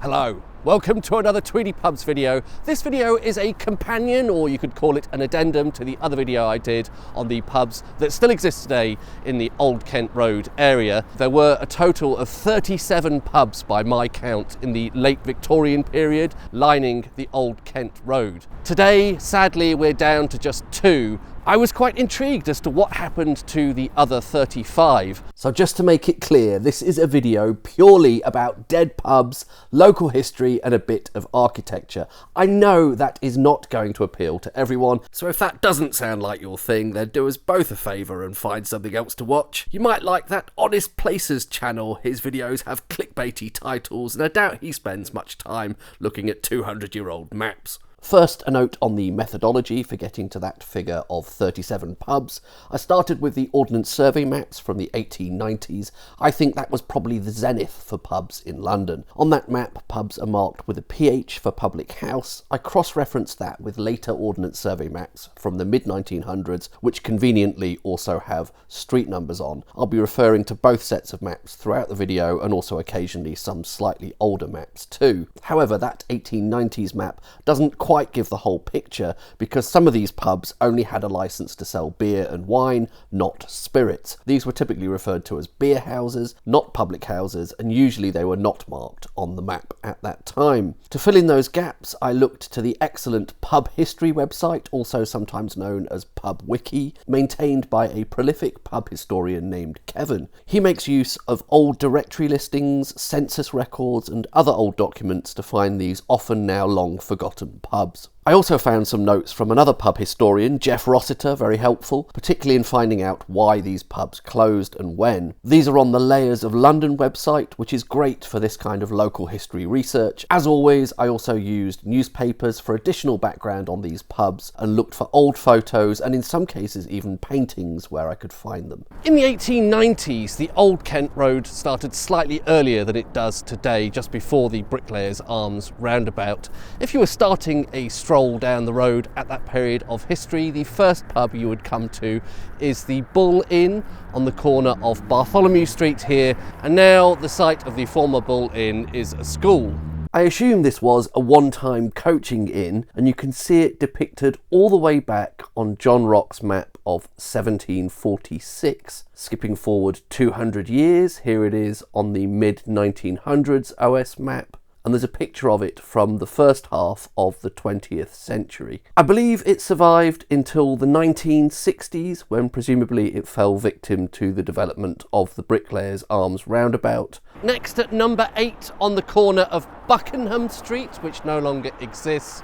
Hello, welcome to another Tweedy Pubs video. This video is a companion, or you could call it an addendum, to the other video I did on the pubs that still exist today in the Old Kent Road area. There were a total of 37 pubs by my count in the late Victorian period lining the Old Kent Road. Today, sadly, we're down to just 2. I was quite intrigued as to what happened to the other 35. So just to make it clear, this is a video purely about dead pubs, local history and a bit of architecture. I know that is not going to appeal to everyone, so if that doesn't sound like your thing, then do us both a favour and find something else to watch. You might like that Honest Places channel. His videos have clickbaity titles and I doubt he spends much time looking at 200-year-old maps. First, a note on the methodology for getting to that figure of 37 pubs. I started with the Ordnance Survey maps from the 1890s. I think that was probably the zenith for pubs in London. On that map, pubs are marked with a PH for public house. I cross-referenced that with later Ordnance Survey maps from the mid-1900s, which conveniently also have street numbers on. I'll be referring to both sets of maps throughout the video, and also occasionally some slightly older maps too. However, that 1890s map doesn't quite give the whole picture, because some of these pubs only had a license to sell beer and wine, not spirits. These were typically referred to as beer houses, not public houses, and usually they were not marked on the map at that time. To fill in those gaps, I looked to the excellent pub history website, also sometimes known as Pub Wiki, maintained by a prolific pub historian named Kevin. He makes use of old directory listings, census records and other old documents to find these often now long forgotten pubs. I also found some notes from another pub historian, Jeff Rossiter, very helpful, particularly in finding out why these pubs closed and when. These are on the Layers of London website, which is great for this kind of local history research. As always, I also used newspapers for additional background on these pubs and looked for old photos and in some cases even paintings where I could find them. In the 1890s, the Old Kent Road started slightly earlier than it does today, just before the Bricklayer's Arms roundabout. If you were starting a stroll down the road at that period of history, the first pub you would come to is the Bull Inn on the corner of Bartholomew Street here, and now the site of the former Bull Inn is a school. I assume this was a one-time coaching inn, and you can see it depicted all the way back on John Rock's map of 1746. Skipping forward 200 years, here it is on the mid-1900s OS map. And there's a picture of it from the first half of the 20th century. I believe it survived until the 1960s, when presumably it fell victim to the development of the Bricklayer's Arms roundabout. Next, at number 8 on the corner of Buckingham Street, which no longer exists,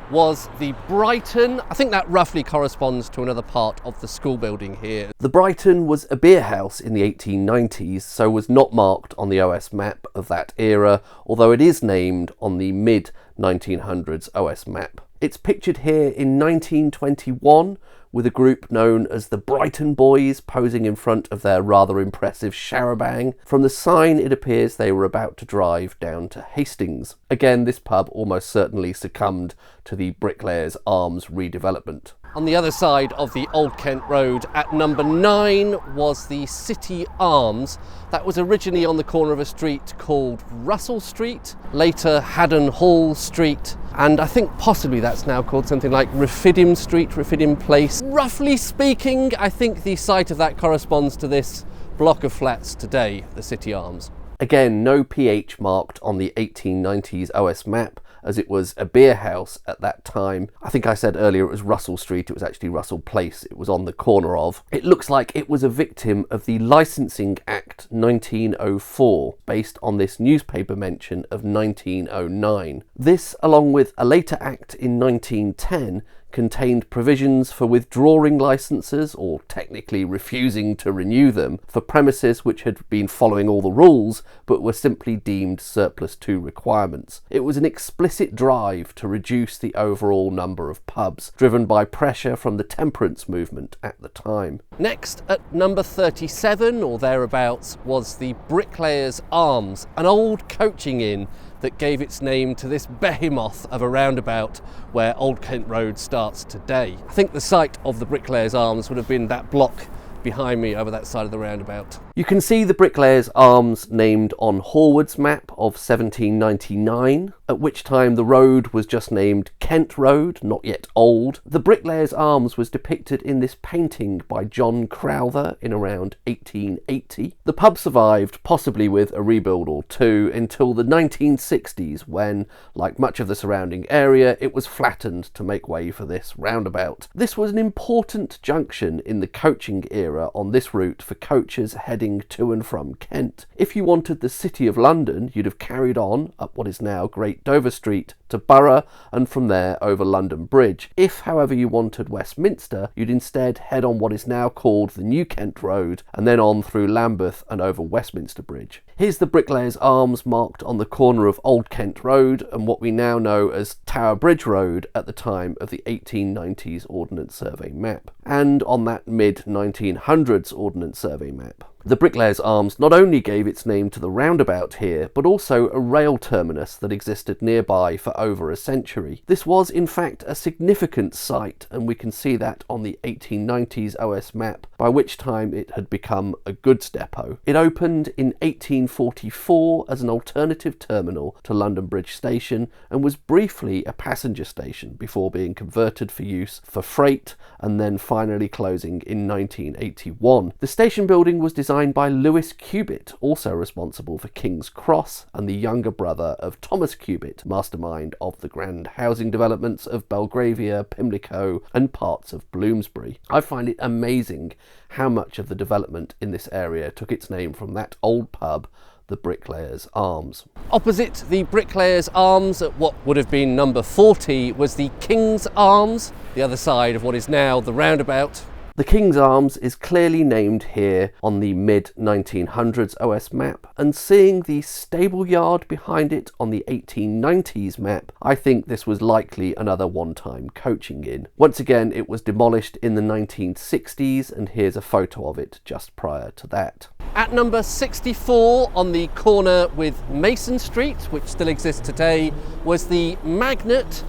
was the Brighton. I think that roughly corresponds to another part of the school building here. The Brighton was a beer house in the 1890s, so was not marked on the OS map of that era, although it is named on the mid-1900s OS map. It's pictured here in 1921 with a group known as the Brighton Boys posing in front of their rather impressive char-a-bang. From the sign it appears they were about to drive down to Hastings. Again, this pub almost certainly succumbed to the Bricklayer's Arms redevelopment. On the other side of the Old Kent Road at number 9 was the City Arms. That was originally on the corner of a street called Russell Street, later Haddon Hall Street, and I think possibly that's now called something like Raffidim Street, Raffidim Place. Roughly speaking, I think the site of that corresponds to this block of flats today, the City Arms. Again, no PH marked on the 1890s OS map, as it was a beer house at that time. I think I said earlier it was Russell Street, it was actually Russell Place it was on the corner of. It looks like it was a victim of the Licensing Act 1904, based on this newspaper mention of 1909. This, along with a later act in 1910, contained provisions for withdrawing licences, or technically refusing to renew them, for premises which had been following all the rules but were simply deemed surplus to requirements. It was an explicit drive to reduce the overall number of pubs, driven by pressure from the temperance movement at the time. Next, at number 37 or thereabouts, was the Bricklayer's Arms, an old coaching inn that gave its name to this behemoth of a roundabout where Old Kent Road starts today. I think the site of the Bricklayer's Arms would have been that block behind me over that side of the roundabout. You can see the Bricklayer's Arms named on Horwood's map of 1799, at which time the road was just named Kent Road, not yet Old. The Bricklayer's Arms was depicted in this painting by John Crowther in around 1880. The pub survived, possibly with a rebuild or two, until the 1960s when, like much of the surrounding area, it was flattened to make way for this roundabout. This was an important junction in the coaching era on this route for coaches heading to and from Kent. If you wanted the City of London, you'd have carried on up what is now Great Dover Street to Borough and from there over London Bridge. If, however, you wanted Westminster, you'd instead head on what is now called the New Kent Road and then on through Lambeth and over Westminster Bridge. Here's the Bricklayer's Arms marked on the corner of Old Kent Road and what we now know as Tower Bridge Road at the time of the 1890s Ordnance Survey map, and on that mid-1900s Ordnance Survey map. The Bricklayer's Arms not only gave its name to the roundabout here, but also a rail terminus that existed nearby for over a century. This was in fact a significant site, and we can see that on the 1890s OS map, by which time it had become a goods depot. It opened in 1844 as an alternative terminal to London Bridge Station and was briefly a passenger station before being converted for use for freight and then finally closing in 1981. The station building was designed by Lewis Cubitt, also responsible for King's Cross and the younger brother of Thomas Cubitt, mastermind of the grand housing developments of Belgravia, Pimlico and parts of Bloomsbury. I find it amazing how much of the development in this area took its name from that old pub, the Bricklayer's Arms. Opposite the Bricklayer's Arms, at what would have been number 40, was the King's Arms, the other side of what is now the roundabout. The King's Arms is clearly named here on the mid-1900s OS map, and seeing the stable yard behind it on the 1890s map, I think this was likely another one-time coaching inn. Once again, it was demolished in the 1960s, and here's a photo of it just prior to that. At number 64 on the corner with Mason Street, which still exists today, was the Magnet.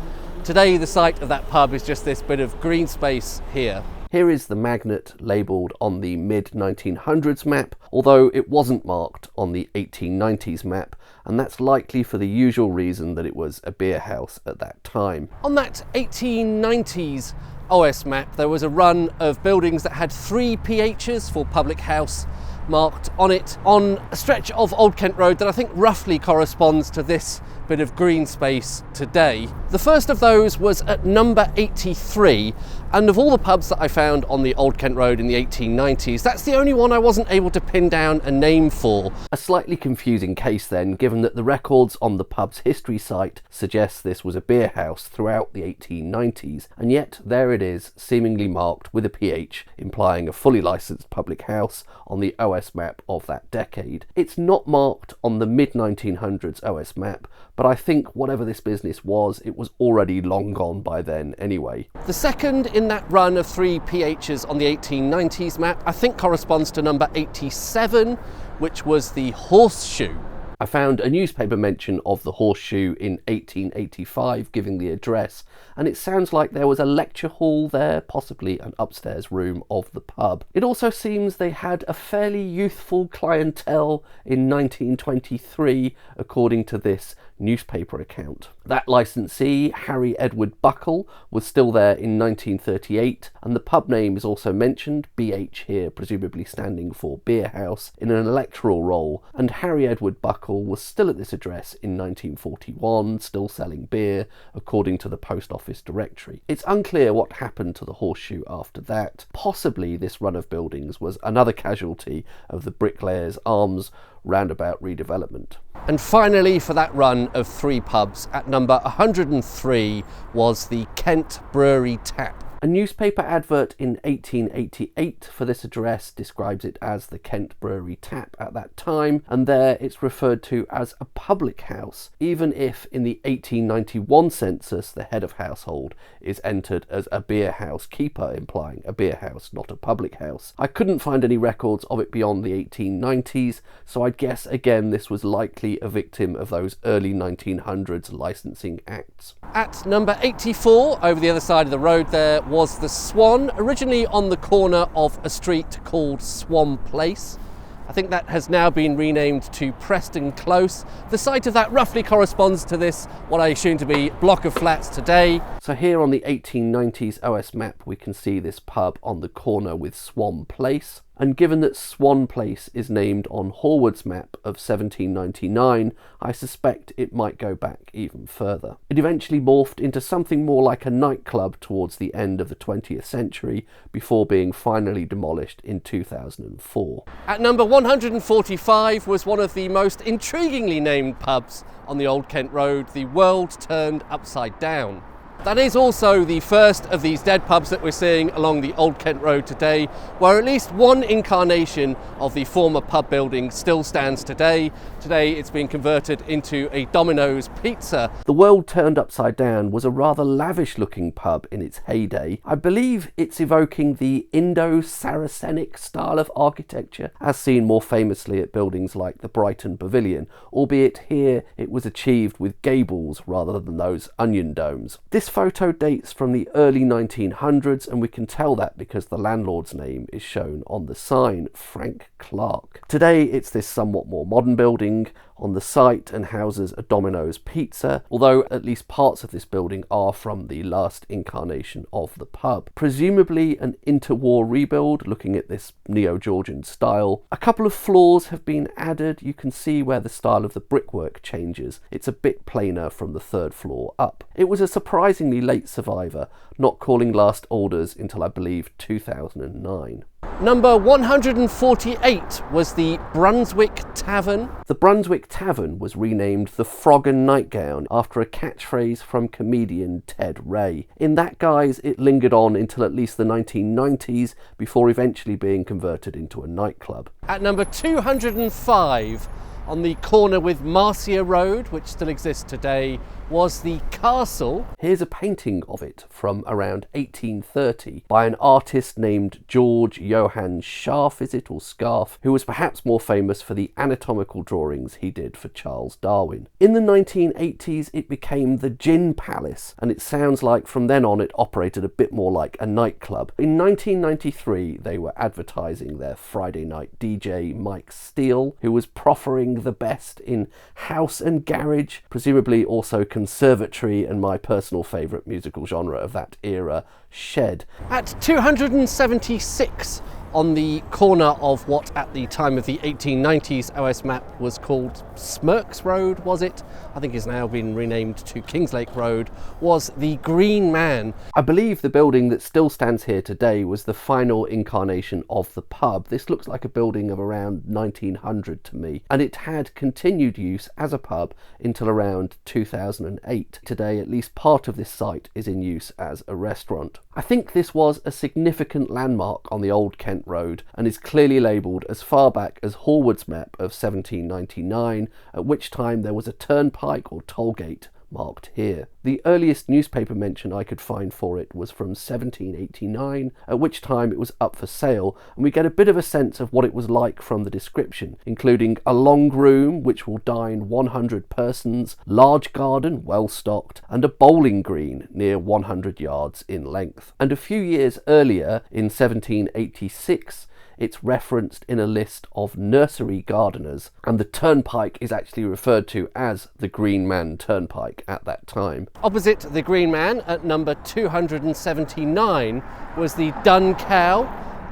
Today the site of that pub is just this bit of green space here. Here is the Magnet labelled on the mid-1900s map, although it wasn't marked on the 1890s map, and that's likely for the usual reason that it was a beer house at that time. On that 1890s OS map, there was a run of buildings that had 3 PHs for public house marked on it on a stretch of Old Kent Road that I think roughly corresponds to this bit of green space today. The first of those was at number 83, and of all the pubs that I found on the Old Kent Road in the 1890s, that's the only one I wasn't able to pin down a name for. A slightly confusing case then, given that the records on the pub's history site suggest this was a beer house throughout the 1890s, and yet there it is, seemingly marked with a PH, implying a fully licensed public house on the OS map of that decade. It's not marked on the mid-1900s OS map, but I think whatever this business was, it was already long gone by then anyway. The second in that run of 3 PHs on the 1890s map, I think corresponds to number 87, which was the Horseshoe. I found a newspaper mention of the Horseshoe in 1885 giving the address, and it sounds like there was a lecture hall there, possibly an upstairs room of the pub. It also seems they had a fairly youthful clientele in 1923, according to this newspaper account. That licensee, Harry Edward Buckle, was still there in 1938, and the pub name is also mentioned, BH here presumably standing for Beer House, in an electoral roll, and Harry Edward Buckle was still at this address in 1941, still selling beer, according to the Post Office directory. It's unclear what happened to the Horseshoe after that. Possibly this run of buildings was another casualty of the Bricklayer's Arms roundabout redevelopment. And finally, for that run of 3 pubs, at number 103 was the Kent Brewery Tap. A newspaper advert in 1888 for this address describes it as the Kent Brewery Tap at that time, and there it's referred to as a public house, even if in the 1891 census the head of household is entered as a beer house keeper, implying a beer house, not a public house. I couldn't find any records of it beyond the 1890s, so I'd guess again this was likely a victim of those early 1900s licensing acts. At number 84, over the other side of the road there, was the Swan, originally on the corner of a street called Swan Place. I think that has now been renamed to Preston Close. The site of that roughly corresponds to this, what I assume to be block of flats today. So here on the 1890s OS map, we can see this pub on the corner with Swan Place. And given that Swan Place is named on Horwood's map of 1799, I suspect it might go back even further. It eventually morphed into something more like a nightclub towards the end of the 20th century, before being finally demolished in 2004. At number 145 was one of the most intriguingly named pubs on the Old Kent Road, the World Turned Upside Down. That is also the first of these dead pubs that we're seeing along the Old Kent Road today, where at least one incarnation of the former pub building still stands today. Today it's been converted into a Domino's Pizza. The World Turned Upside Down was a rather lavish looking pub in its heyday. I believe it's evoking the Indo-Saracenic style of architecture, as seen more famously at buildings like the Brighton Pavilion, albeit here it was achieved with gables rather than those onion domes. This photo dates from the early 1900s, and we can tell that because the landlord's name is shown on the sign, Frank Clark. Today it's this somewhat more modern building on the site and houses a Domino's Pizza, although at least parts of this building are from the last incarnation of the pub. Presumably an interwar rebuild, looking at this neo-Georgian style. A couple of floors have been added. You can see where the style of the brickwork changes. It's a bit plainer from the third floor up. It was a surprisingly late survivor, not calling last orders until I believe 2009. Number 148 was the Brunswick Tavern. The Brunswick Tavern was renamed the Frog and Nightgown after a catchphrase from comedian Ted Ray. In that guise, it lingered on until at least the 1990s before eventually being converted into a nightclub. At number 205, on the corner with Marcia Road, which still exists today, was the Castle. Here's a painting of it from around 1830 by an artist named George Johann Scharf, is it, or Scarf, who was perhaps more famous for the anatomical drawings he did for Charles Darwin. In the 1980s, it became the Gin Palace, and it sounds like from then on it operated a bit more like a nightclub. In 1993, they were advertising their Friday night DJ Mike Steele, who was proffering the best in house and garage, presumably also conservatory, and my personal favourite musical genre of that era, Shed. At 276, on the corner of what at the time of the 1890s OS map was called Smirks Road, was it? I think it's now been renamed to Kingslake Road, was the Green Man. I believe the building that still stands here today was the final incarnation of the pub. This looks like a building of around 1900 to me, and it had continued use as a pub until around 2008. Today, at least part of this site is in use as a restaurant. I think this was a significant landmark on the Old Kent Road and is clearly labelled as far back as Horwood's map of 1799, at which time there was a turnpike or toll gate marked here. The earliest newspaper mention I could find for it was from 1789, at which time it was up for sale, and we get a bit of a sense of what it was like from the description, including a long room which will dine 100 persons, large garden well stocked, and a bowling green near 100 yards in length. And a few years earlier, in 1786, it's referenced in a list of nursery gardeners, and the turnpike is actually referred to as the Green Man Turnpike at that time. Opposite the Green Man, at number 279, was the Dun Cow,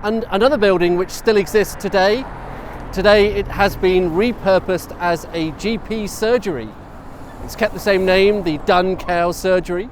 and another building which still exists today. Today it has been repurposed as a GP surgery. It's kept the same name, the Dun Cow Surgery.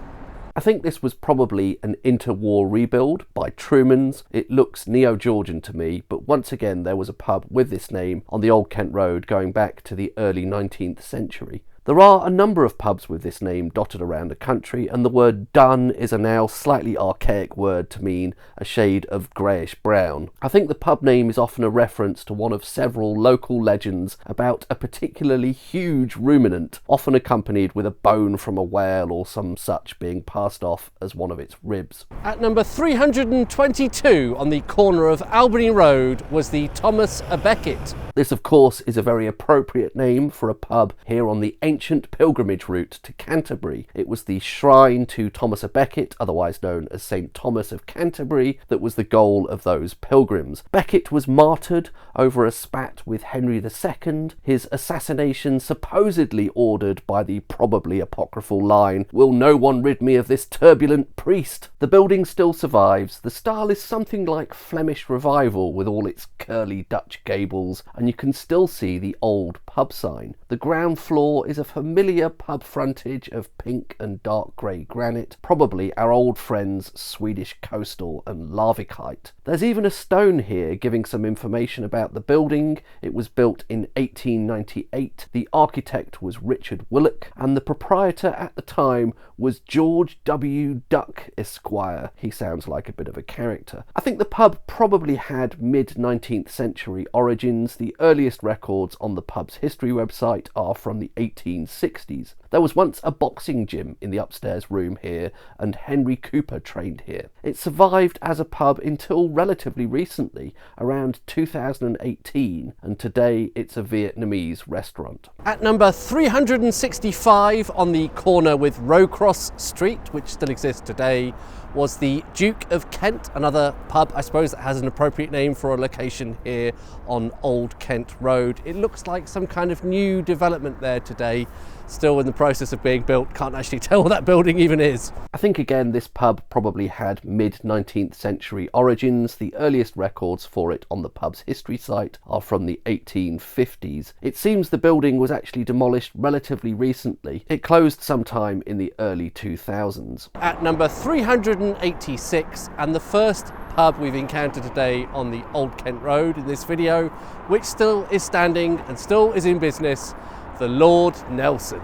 I think this was probably an interwar rebuild by Truman's. It looks neo-Georgian to me, but once again there was a pub with this name on the Old Kent Road going back to the early 19th century. There are a number of pubs with this name dotted around the country, and the word dun is a now slightly archaic word to mean a shade of greyish brown. I think the pub name is often a reference to one of several local legends about a particularly huge ruminant, often accompanied with a bone from a whale or some such being passed off as one of its ribs. At number 322 on the corner of Albany Road was the Thomas a Becket. This of course is a very appropriate name for a pub here on the ancient ancient pilgrimage route to Canterbury. It was the shrine to Thomas a Becket, otherwise known as St. Thomas of Canterbury, that was the goal of those pilgrims. Becket was martyred over a spat with Henry II, his assassination supposedly ordered by the probably apocryphal line, "Will no one rid me of this turbulent priest?" The building still survives. The style is something like Flemish Revival with all its curly Dutch gables, and you can still see the old pub sign. The ground floor is a familiar pub frontage of pink and dark grey granite, probably our old friends Swedish Coastal and Larvikite. There's even a stone here giving some information about the building. It was built in 1898. The architect was Richard Willock, and the proprietor at the time was George W. Duck Esquire. He sounds like a bit of a character. I think the pub probably had mid-19th century origins. The earliest records on the pub's history website are from the 1860s. There was once a boxing gym in the upstairs room here, and Henry Cooper trained here. It survived as a pub until relatively recently, around 2018, and today it's a Vietnamese restaurant. At number 365 on the corner with Rowcross Street, which still exists today, was the Duke of Kent, another pub, I suppose, that has an appropriate name for a location here on Old Kent Road. It looks like some kind of new development there today, still in the process of being built. Can't actually tell what that building even is. I think again this pub probably had mid-19th century origins. The earliest records for it on the pub's history site are from the 1850s. It seems the building was actually demolished relatively recently. It closed sometime in the early 2000s. At number 386, and the first pub we've encountered today on the Old Kent Road in this video, which still is standing and still is in business, the Lord Nelson.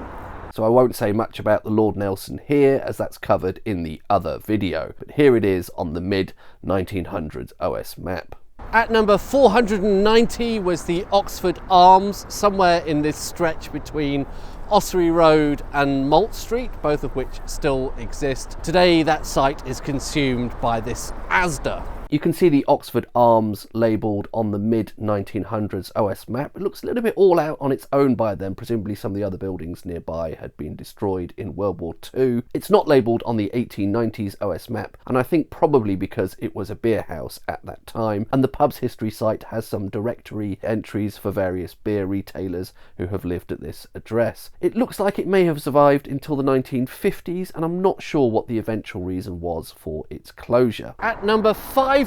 So I won't say much about the Lord Nelson here, as that's covered in the other video, but here it is on the mid-1900s OS map. At number 490 was the Oxford Arms, somewhere in this stretch between Ossory Road and Malt Street, both of which still exist. Today that site is consumed by this Asda. You can see the Oxford Arms labelled on the mid-1900s OS map. It looks a little bit all out on its own by then. Presumably some of the other buildings nearby had been destroyed in World War II. It's not labelled on the 1890s OS map, and I think probably because it was a beer house at that time, and the pub's history site has some directory entries for various beer retailers who have lived at this address. It looks like it may have survived until the 1950s, and I'm not sure what the eventual reason was for its closure. At number 516,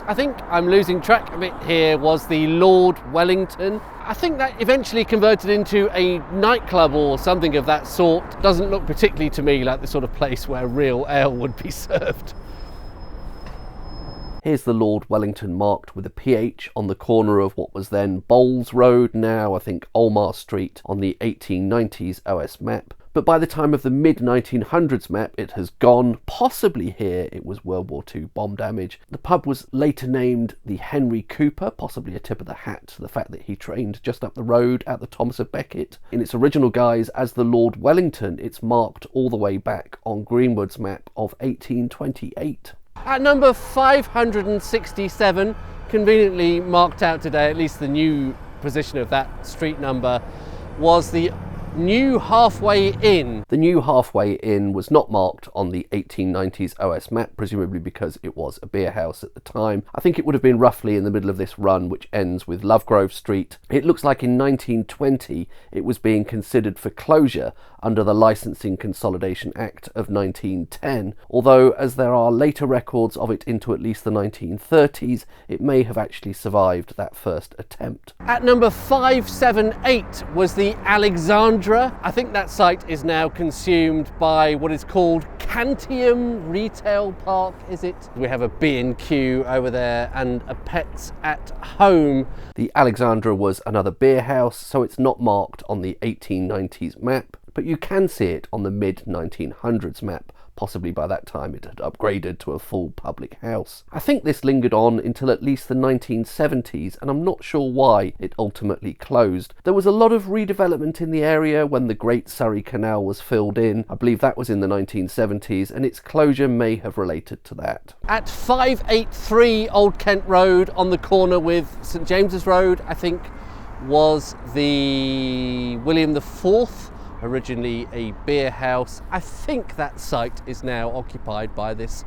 I think I'm losing track of it here, was the Lord Wellington. I think that eventually converted into a nightclub or something of that sort. Doesn't look particularly to me like the sort of place where real ale would be served. Here's the Lord Wellington marked with a PH on the corner of what was then Bowles Road, now I think Olmar Street, on the 1890s OS map. But by the time of the mid-1900s map, it has gone. Possibly here it was World War II bomb damage. The pub was later named the Henry Cooper, possibly a tip of the hat to the fact that he trained just up the road at the Thomas a Becket. In its original guise as the Lord Wellington, it's marked all the way back on Greenwood's map of 1828. At number 567, conveniently marked out today, at least the new position of that street number, was the New Halfway Inn. The New Halfway Inn was not marked on the 1890s OS map, presumably because it was a beer house at the time. I think it would have been roughly in the middle of this run, which ends with Lovegrove Street. It looks like in 1920 it was being considered for closure under the Licensing Consolidation Act of 1910, although as there are later records of it into at least the 1930s, it may have actually survived that first attempt. At number 578 was the Alexandra. I think that site is now consumed by what is called Cantium Retail Park, is it? We have a B&Q over there and a Pets at Home. The Alexandra was another beer house, so it's not marked on the 1890s map, but you can see it on the mid-1900s map. Possibly by that time it had upgraded to a full public house. I think this lingered on until at least the 1970s, and I'm not sure why it ultimately closed. There was a lot of redevelopment in the area when the Great Surrey Canal was filled in. I believe that was in the 1970s, and its closure may have related to that. At 583 Old Kent Road, on the corner with St James's Road, I think, was the William IV, originally a beer house. I think that site is now occupied by this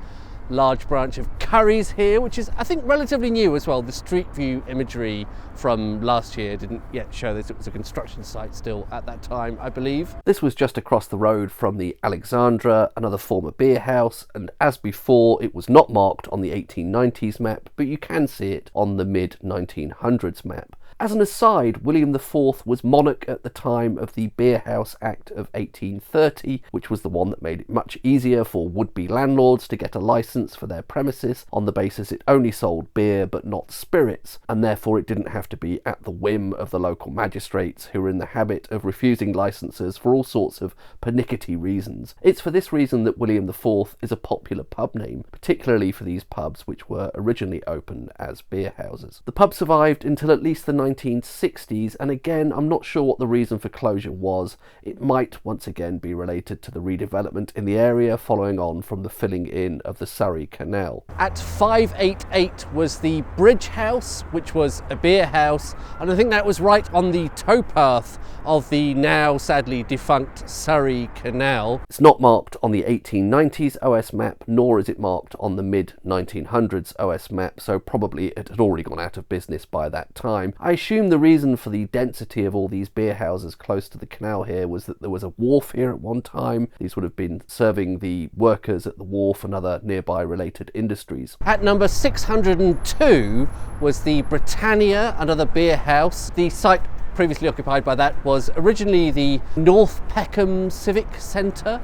large branch of Curry's here, which is, I think, relatively new as well. The street view imagery from last year didn't yet show this. It was a construction site still at that time, I believe. This was just across the road from the Alexandra, another former beer house, and as before, it was not marked on the 1890s map, but you can see it on the mid-1900s map. As an aside, William IV was monarch at the time of the Beer House Act of 1830, which was the one that made it much easier for would-be landlords to get a licence for their premises on the basis it only sold beer but not spirits, and therefore it didn't have to be at the whim of the local magistrates who were in the habit of refusing licences for all sorts of pernickety reasons. It's for this reason that William IV is a popular pub name, particularly for these pubs which were originally opened as beer houses. The pub survived until at least the 1960s, and again, I'm not sure what the reason for closure was. It might once again be related to the redevelopment in the area following on from the filling in of the Surrey Canal. At 588 was the Bridge House, which was a beer house, and I think that was right on the towpath of the now sadly defunct Surrey Canal. It's not marked on the 1890s OS map, nor is it marked on the mid-1900s OS map, so probably it had already gone out of business by that time. I assume the reason for the density of all these beer houses close to the canal here was that there was a wharf here at one time. These would have been serving the workers at the wharf and other nearby related industries. At number 602 was the Britannia, another beer house. The site previously occupied by that was originally the North Peckham Civic Centre,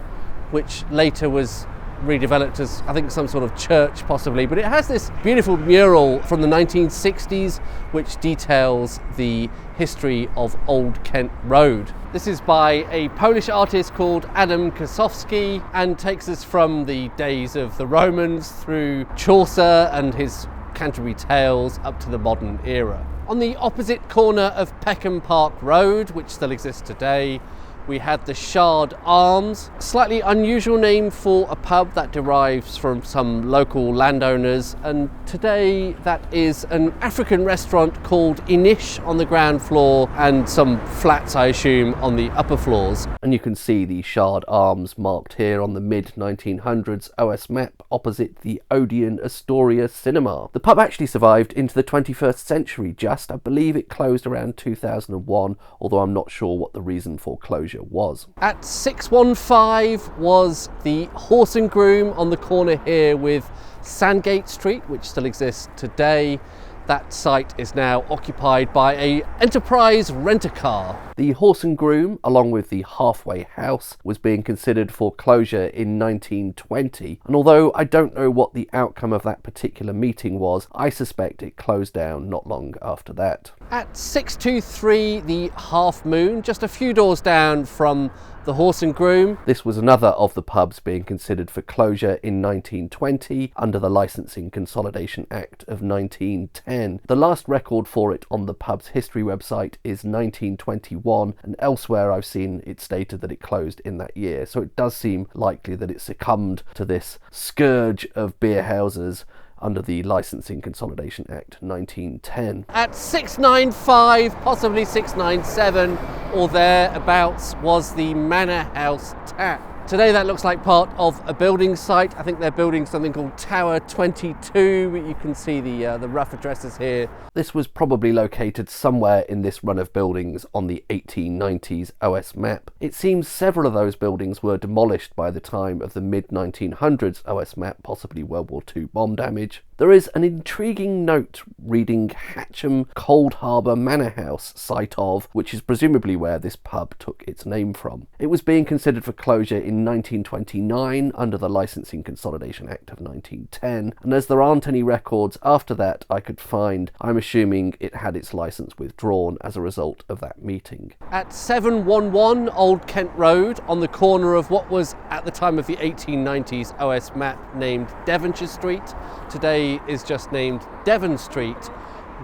which later was redeveloped as, I think, some sort of church possibly, but it has this beautiful mural from the 1960s which details the history of Old Kent Road. This is by a Polish artist called Adam Kosowski and takes us from the days of the Romans through Chaucer and his Canterbury Tales up to the modern era. On the opposite corner of Peckham Park Road, which still exists today, we had the Turks Arms, a slightly unusual name for a pub that derives from some local landowners, and today that is an African restaurant called Inish on the ground floor and some flats, I assume, on the upper floors. And you can see the Turks Arms marked here on the mid-1900s OS map opposite the Odeon Astoria Cinema. The pub actually survived into the 21st century I believe it closed around 2001, although I'm not sure what the reason for closure was. At 615 was the Horse and Groom on the corner here with Sandgate Street, which still exists today. That site is now occupied by a Enterprise rent-a-car. The Horse and Groom, along with the Halfway House, was being considered for closure in 1920, and although I don't know what the outcome of that particular meeting was, I suspect it closed down not long after that. At 623, the Half Moon, just a few doors down from the Horse and Groom. This was another of the pubs being considered for closure in 1920 under the Licensing Consolidation Act of 1910. The last record for it on the pub's history website is 1921, and elsewhere I've seen it stated that it closed in that year, so it does seem likely that it succumbed to this scourge of beer houses under the Licensing Consolidation Act 1910. At 695, possibly 697 or thereabouts, was the Manor House Tap. Today that looks like part of a building site. I think they're building something called Tower 22, but you can see the rough addresses here. This was probably located somewhere in this run of buildings on the 1890s OS map. It seems several of those buildings were demolished by the time of the mid-1900s OS map, possibly World War II bomb damage. There is an intriguing note reading Hatcham Cold Harbour Manor House, site of, which is presumably where this pub took its name from. It was being considered for closure in 1929 under the Licensing Consolidation Act of 1910, and as there aren't any records after that I could find, I'm assuming it had its licence withdrawn as a result of that meeting. At 711 Old Kent Road, on the corner of what was at the time of the 1890s OS map named Devonshire Street, today is just named Devon Street,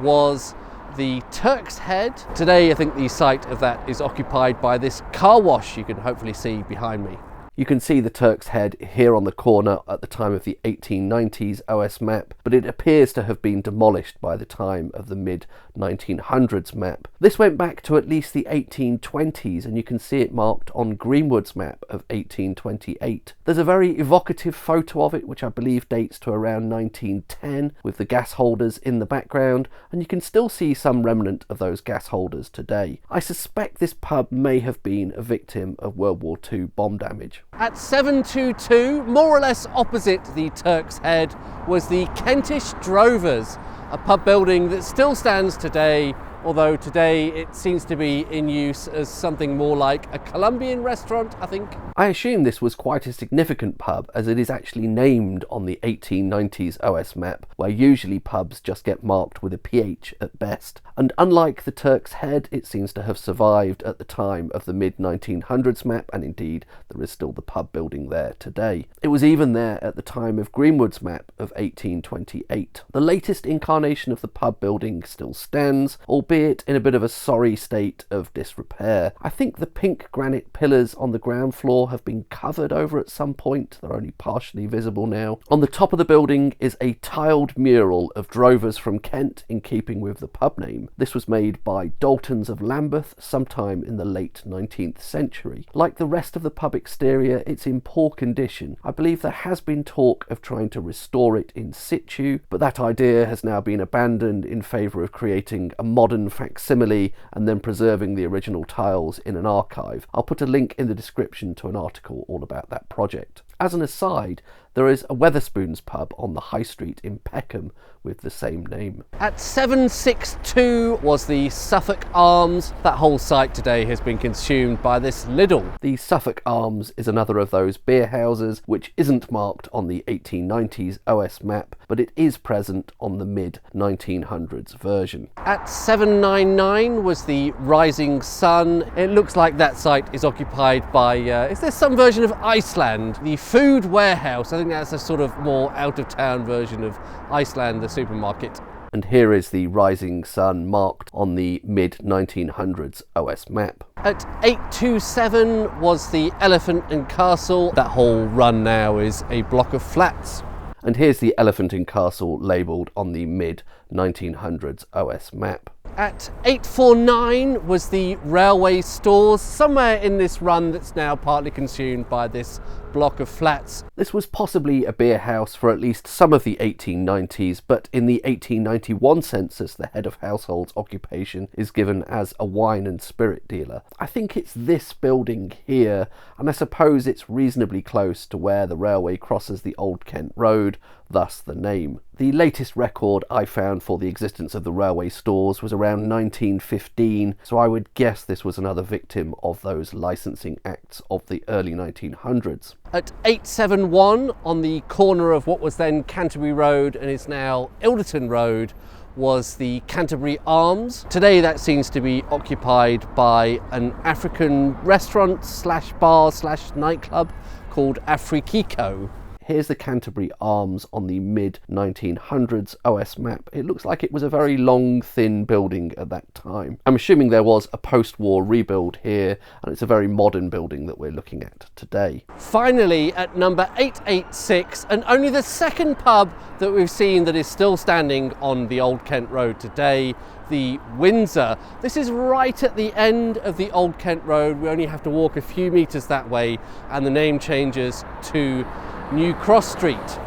was the Turks Head. Today I think the site of that is occupied by this car wash you can hopefully see behind me. You can see the Turks Head here on the corner at the time of the 1890s OS map, but it appears to have been demolished by the time of the mid-1900s map. This went back to at least the 1820s, and you can see it marked on Greenwood's map of 1828. There's a very evocative photo of it, which I believe dates to around 1910, with the gas holders in the background, and you can still see some remnant of those gas holders today. I suspect this pub may have been a victim of World War II bomb damage. At 722, more or less opposite the Turks Head, was the Kentish Drovers, a pub building that still stands today, although today it seems to be in use as something more like a Colombian restaurant, I think. I assume this was quite a significant pub, as it is actually named on the 1890s OS map, where usually pubs just get marked with a PH at best. And unlike the Turks Head, it seems to have survived at the time of the mid-1900s map, and indeed there is still the pub building there today. It was even there at the time of Greenwood's map of 1828. The latest incarnation of the pub building still stands, albeit in a bit of a sorry state of disrepair. I think the pink granite pillars on the ground floor have been covered over at some point. They're only partially visible now. On the top of the building is a tiled mural of Drovers from Kent, in keeping with the pub name. This was made by Daltons of Lambeth sometime in the late 19th century. Like the rest of the pub exterior, it's in poor condition. I believe there has been talk of trying to restore it in situ, but that idea has now been abandoned in favour of creating a modern facsimile and then preserving the original tiles in an archive. I'll put a link in the description to an article all about that project. As an aside, there is a Wetherspoons pub on the High Street in Peckham with the same name. At 762 was the Suffolk Arms. That whole site today has been consumed by this Lidl. The Suffolk Arms is another of those beer houses which isn't marked on the 1890s OS map, but it is present on the mid-1900s version. At 799 was the Rising Sun. It looks like that site is occupied by, is there some version of Iceland? The Food Warehouse. I think that's a sort of more out-of-town version of Iceland, the supermarket. And here is the Rising Sun marked on the mid-1900s OS map. At 827 was the Elephant and Castle. That whole run now is a block of flats. And here's the Elephant and Castle labelled on the mid-1900s OS map. At 849 was the Railway Stores, somewhere in this run that's now partly consumed by this block of flats. This was possibly a beer house for at least some of the 1890s, but in the 1891 census the head of household's occupation is given as a wine and spirit dealer. I think it's this building here, and I suppose it's reasonably close to where the railway crosses the Old Kent Road, thus the name. The latest record I found for the existence of the Railway Stores was around 1915, so I would guess this was another victim of those licensing acts of the early 1900s. At 871, on the corner of what was then Canterbury Road and is now Ilderton Road, was the Canterbury Arms. Today that seems to be occupied by an African restaurant slash bar slash nightclub called Afrikiko. Here's the Canterbury Arms on the mid-1900s OS map. It looks like it was a very long, thin building at that time. I'm assuming there was a post-war rebuild here, and it's a very modern building that we're looking at today. Finally, at number 886, and only the second pub that we've seen that is still standing on the Old Kent Road today, the Windsor. This is right at the end of the Old Kent Road. We only have to walk a few metres that way, and the name changes to New Cross Street,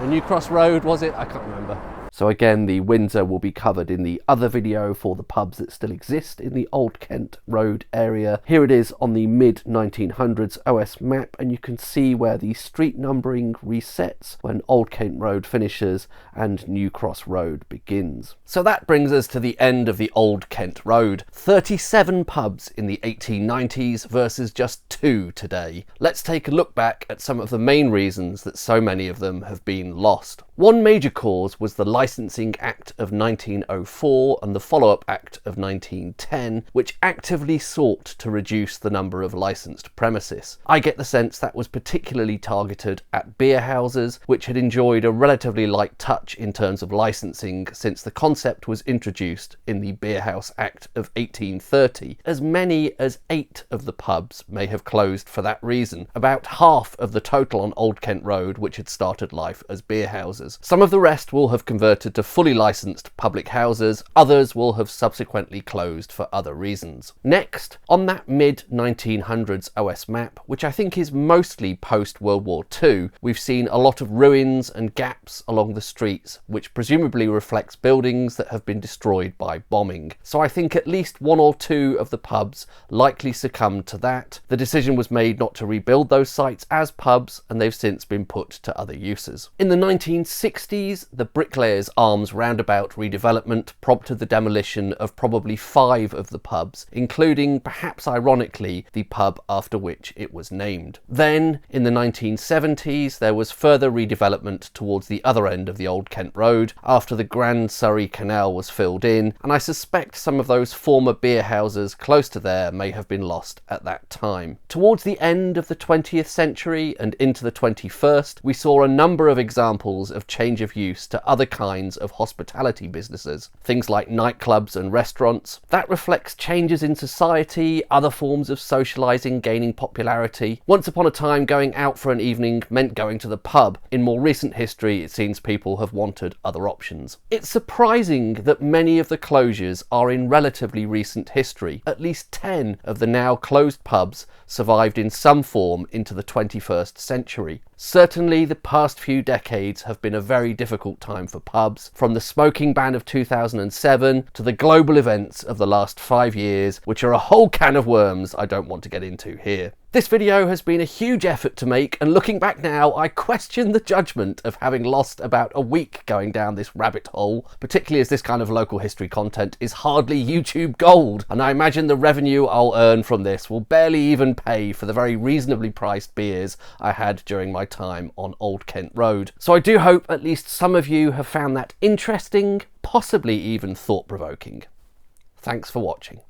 or New Cross Road, was it? I can't remember. So again, the Windsor will be covered in the other video for the pubs that still exist in the Old Kent Road area. Here it is on the mid-1900s OS map, and you can see where the street numbering resets when Old Kent Road finishes and New Cross Road begins. So that brings us to the end of the Old Kent Road. 37 pubs in the 1890s versus just 2 today. Let's take a look back at some of the main reasons that so many of them have been lost. One major cause was the licensing Licensing Act of 1904 and the follow-up Act of 1910, which actively sought to reduce the number of licensed premises. I get the sense that was particularly targeted at beer houses, which had enjoyed a relatively light touch in terms of licensing since the concept was introduced in the Beer House Act of 1830. As many as 8 of the pubs may have closed for that reason, about half of the total on Old Kent Road which had started life as beer houses. Some of the rest will have converted to fully licensed public houses, others will have subsequently closed for other reasons. Next, on that mid-1900s OS map, which I think is mostly post-World War II, we've seen a lot of ruins and gaps along the streets, which presumably reflects buildings that have been destroyed by bombing. So I think at least 1 or 2 of the pubs likely succumbed to that. The decision was made not to rebuild those sites as pubs, and they've since been put to other uses. In the 1960s, the Bricklayer's Arms roundabout redevelopment prompted the demolition of probably 5 of the pubs, including, perhaps ironically, the pub after which it was named. Then, in the 1970s, there was further redevelopment towards the other end of the Old Kent Road after the Grand Surrey Canal was filled in, and I suspect some of those former beer houses close to there may have been lost at that time. Towards the end of the 20th century and into the 21st, we saw a number of examples of change of use to other kinds of hospitality businesses, things like nightclubs and restaurants. That reflects changes in society, other forms of socialising gaining popularity. Once upon a time, going out for an evening meant going to the pub. In more recent history, it seems people have wanted other options. It's surprising that many of the closures are in relatively recent history. At least 10 of the now closed pubs survived in some form into the 21st century. Certainly the past few decades have been a very difficult time for pubs, from the smoking ban of 2007 to the global events of the last 5 years, which are a whole can of worms I don't want to get into here. This video has been a huge effort to make, and looking back now, I question the judgment of having lost about a week going down this rabbit hole, particularly as this kind of local history content is hardly YouTube gold, and I imagine the revenue I'll earn from this will barely even pay for the very reasonably priced beers I had during my time on Old Kent Road. So I do hope at least some of you have found that interesting, possibly even thought-provoking. Thanks for watching.